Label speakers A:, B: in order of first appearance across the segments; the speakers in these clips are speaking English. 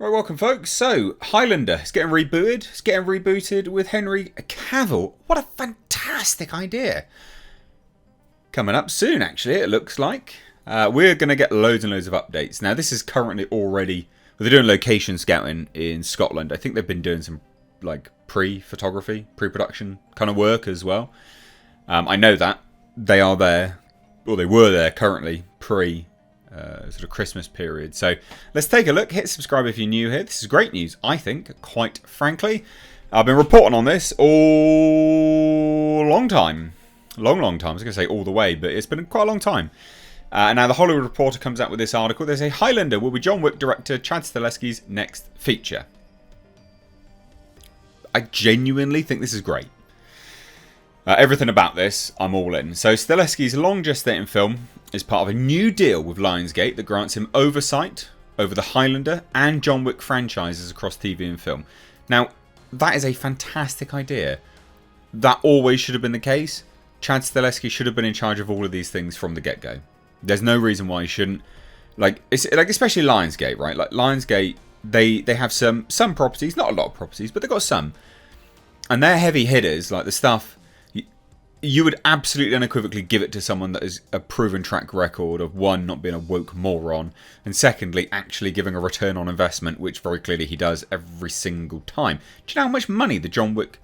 A: Right, welcome folks. So, Highlander is getting rebooted. It's getting rebooted with Henry Cavill. What a fantastic idea. Coming up soon, actually, it looks like. We're going to get loads and loads of updates. Now, this is currently already... Well, they're doing location scouting in Scotland. I think they've been doing some like pre-photography, pre-production kind of work as well. I know that. They are there, or they were there currently, sort of Christmas period. So let's take a look. Hit subscribe if you're new here. This is great news, I think, quite frankly. I've been reporting on this all long time. Long time. I was going to say all the way, but it's been quite a long time. And now the Hollywood Reporter comes out with this article. They say Highlander will be John Wick director Chad Stahelski's next feature. I genuinely think this is great. Everything about this, I'm all in. So Stahelski's long gestating film is part of a new deal with Lionsgate that grants him oversight over the Highlander and John Wick franchises across TV and film. Now, that is a fantastic idea. That always should have been the case. Chad Stahelski should have been in charge of all of these things from the get-go. There's no reason why he shouldn't. Especially Lionsgate, right? Like Lionsgate, they have some properties, not a lot of properties, but they've got some. And they're heavy hitters, like the stuff... You would absolutely unequivocally give it to someone that is a proven track record of, one, not being a woke moron, and secondly, actually giving a return on investment, which very clearly he does every single time. Do you know how much money the John Wick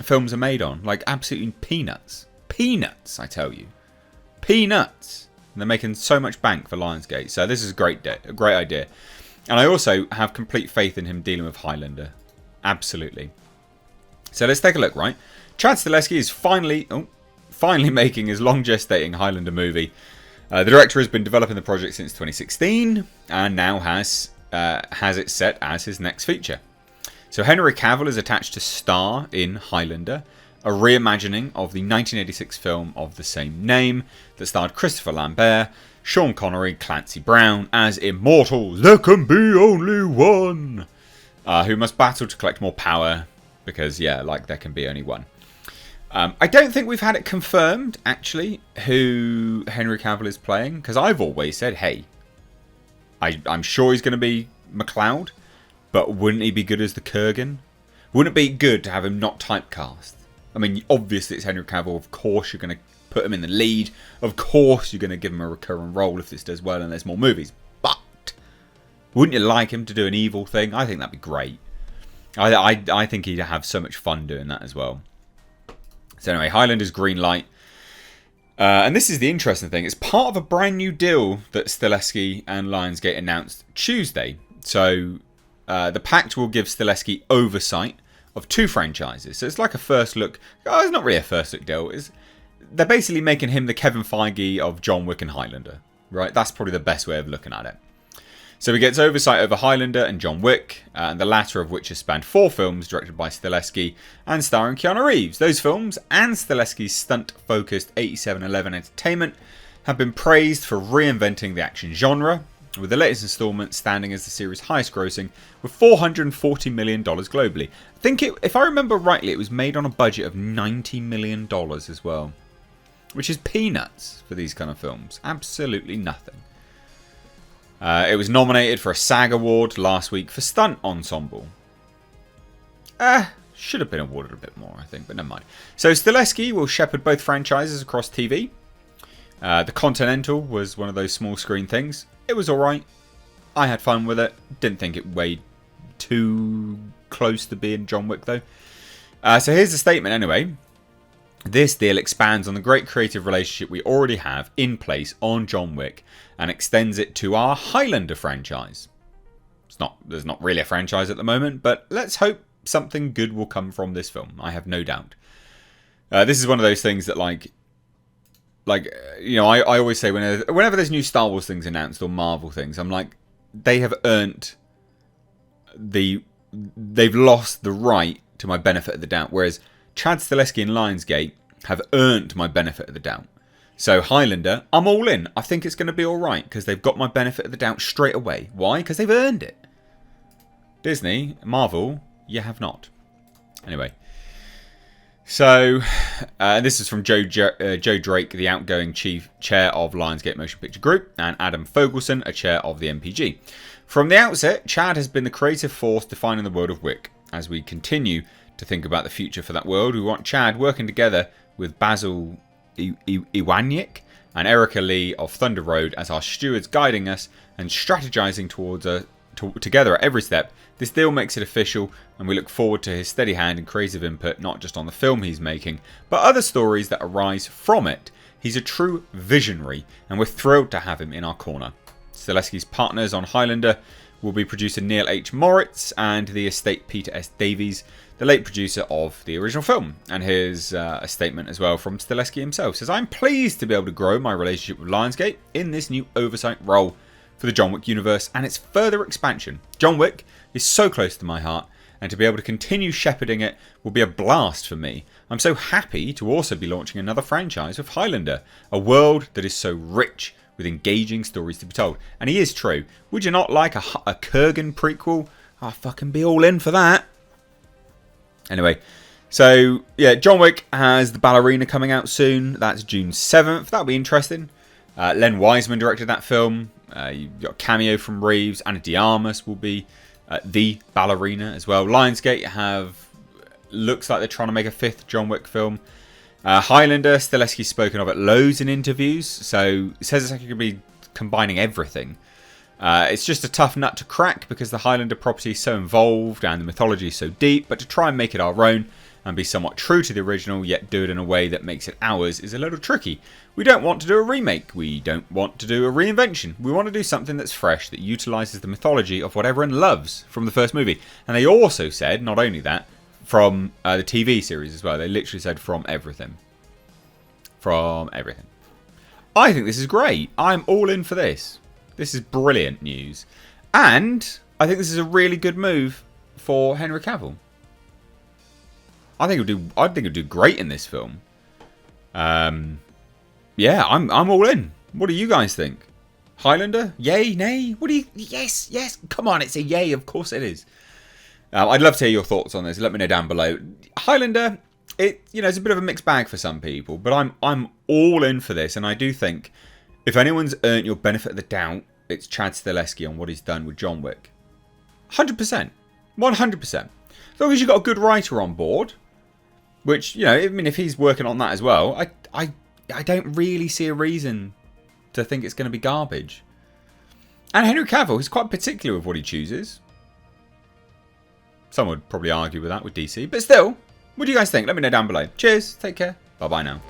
A: films are made on? Like, absolutely peanuts. Peanuts, I tell you. Peanuts. And they're making so much bank for Lionsgate. So this is a great idea. And I also have complete faith in him dealing with Highlander. Absolutely. So let's take a look, right? Chad Stahelski is finally making his long gestating Highlander movie. The director has been developing the project since 2016 and now has it set as his next feature. So Henry Cavill is attached to star in Highlander, a reimagining of the 1986 film of the same name that starred Christopher Lambert, Sean Connery, Clancy Brown as immortals. There can be only one, who must battle to collect more power because, yeah, like there can be only one. I don't think we've had it confirmed, actually, who Henry Cavill is playing. Because I've always said, hey, I'm sure he's going to be McLeod. But wouldn't he be good as the Kurgan? Wouldn't it be good to have him not typecast? I mean, obviously it's Henry Cavill. Of course you're going to put him in the lead. Of course you're going to give him a recurring role if this does well and there's more movies. But wouldn't you like him to do an evil thing? I think that'd be great. I think he'd have so much fun doing that as well. So anyway, Highlander's green light. And this is the interesting thing. It's part of a brand new deal that Stahelski and Lionsgate announced Tuesday. So the pact will give Stahelski oversight of 2 franchises. So it's like a first look. Oh, it's not really a first look deal. They're basically making him the Kevin Feige of John Wick and Highlander. Right? That's probably the best way of looking at it. So he gets oversight over Highlander and John Wick, and the latter of which has spanned 4 films directed by Stahelski and starring Keanu Reeves. Those films and Stahelski's stunt-focused 8711 entertainment have been praised for reinventing the action genre, with the latest installment standing as the series' highest grossing with $440 million globally. I think, if I remember rightly, it was made on a budget of $90 million as well, which is peanuts for these kind of films. Absolutely nothing. It was nominated for a SAG award last week for Stunt Ensemble. Should have been awarded a bit more, I think, but never mind. So Stahelski will shepherd both franchises across TV. The Continental was one of those small screen things. It was alright. I had fun with it. Didn't think it weighed too close to being John Wick, though. So here's the statement anyway. This deal expands on the great creative relationship we already have in place on John Wick and extends it to our Highlander franchise. There's not really a franchise at the moment, but let's hope something good will come from this film. I have no doubt. This is one of those things that I always say whenever there's new Star Wars things announced or Marvel things, I'm like, they have earned they've lost the right to my benefit of the doubt, whereas Chad Stahelski and Lionsgate have earned my benefit of the doubt. So Highlander, I'm all in. I think it's going to be alright because they've got my benefit of the doubt straight away. Why? Because they've earned it. Disney, Marvel, you have not. Anyway. So, this is from Joe Drake, the outgoing chair of Lionsgate Motion Picture Group, and Adam Fogelson, a chair of the MPG. From the outset, Chad has been the creative force defining the world of Wick. As we continue to think about the future for that world, we want Chad working together with Basil Iwaniak and Erica Lee of Thunder Road as our stewards, guiding us and strategizing together at every step. This deal makes it official, and we look forward to his steady hand and creative input, not just on the film he's making, but other stories that arise from it. He's a true visionary, and we're thrilled to have him in our corner. Stileski's partners on Highlander will be producer Neil H. Moritz and the estate Peter S. Davies, the late producer of the original film. And here's a statement as well from Stileski himself. Says, I'm pleased to be able to grow my relationship with Lionsgate in this new oversight role for the John Wick universe and its further expansion. John Wick is so close to my heart, and to be able to continue shepherding it will be a blast for me. I'm so happy to also be launching another franchise with Highlander, a world that is so rich with engaging stories to be told. And he is true. Would you not like a Kurgan prequel? I'll fucking be all in for that. Anyway, so yeah, John Wick has The Ballerina coming out soon. That's June 7th. That'll be interesting. Len Wiseman directed that film. You've got a cameo from Reeves. Ana de Armas will be the ballerina as well. Lionsgate looks like they're trying to make a 5th John Wick film. Highlander, Stileski's spoken of it loads in interviews, so it says it's like it could be combining everything. It's just a tough nut to crack because the Highlander property is so involved and the mythology is so deep, but to try and make it our own and be somewhat true to the original, yet do it in a way that makes it ours, is a little tricky. We don't want to do a remake. We don't want to do a reinvention. We want to do something that's fresh, that utilises the mythology of what everyone loves from the first movie. And they also said, not only that, from the TV series as well. They literally said from everything. From everything. I think this is great. I'm all in for this. This is brilliant news. And I think this is a really good move for Henry Cavill. I think he'll do great in this film. Yeah, I'm all in. What do you guys think? Highlander? Yay, nay? What do you... Yes. Come on, it's a yay. Of course it is. I'd love to hear your thoughts on this. Let me know down below. Highlander, it's a bit of a mixed bag for some people, but I'm all in for this, and I do think if anyone's earned your benefit of the doubt, it's Chad Stileski on what he's done with John Wick. 100%. 100%. As long as you've got a good writer on board, which, if he's working on that as well, I don't really see a reason to think it's going to be garbage. And Henry Cavill, he's quite particular with what he chooses. Some would probably argue with that with DC. But still, what do you guys think? Let me know down below. Cheers. Take care. Bye-bye now.